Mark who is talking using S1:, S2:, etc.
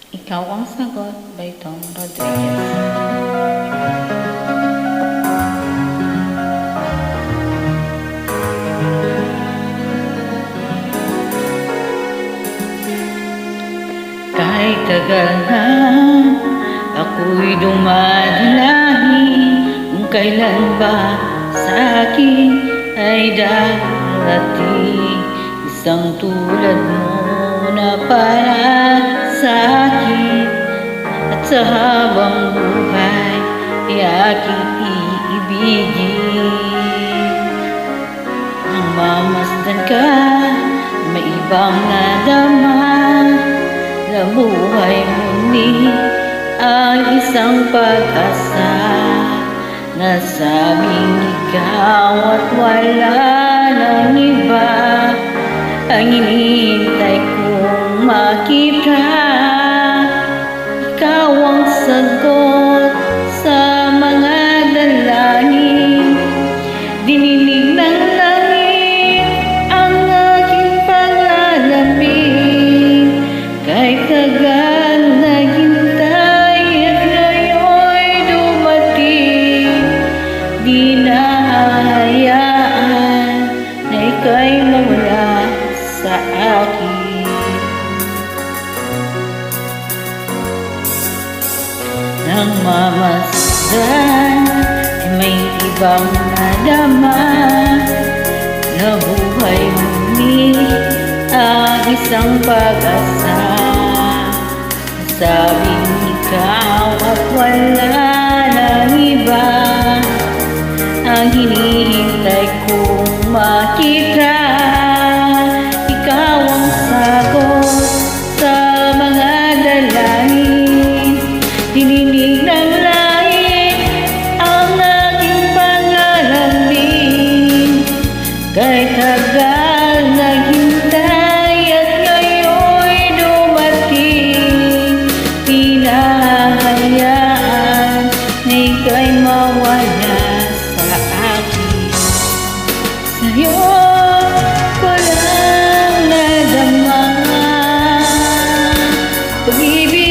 S1: Ikaw ang sagot by Tom Rodriguez. Kahit tagal na ako'y dumadalahi kung kailan ba sa akin ay darating isang tulad mo na para sa akin at sa habang buhay ay aking iibigin. Nang mamasdan ka, may ibang nadama na buhay muli ang isang pag-asa. Nasabing ikaw at wala ng iba ang hinihintay kong makita. Ikaw ang sagot sa mga dalangin, dininig ng langit ang aking panalangin. Kahit tagal naghintay at ngayon'y dumating, di na hahayaan na ika'y mawala sa akin. Nang mamasdan ay may ibang nadama na buhay muli ang isang pag-asa. Sabing ikaw at wala ng iba ang hinihintay kong makita. Ikaw ang sagot sa mga dalangin, dininig ng langit ang aking panalangin. Kahit tagal naghintay at ngayon'y dumating, di na hahayaan na ika'y mawala sa akin. Sa'yo ko lang nadama pag-ibig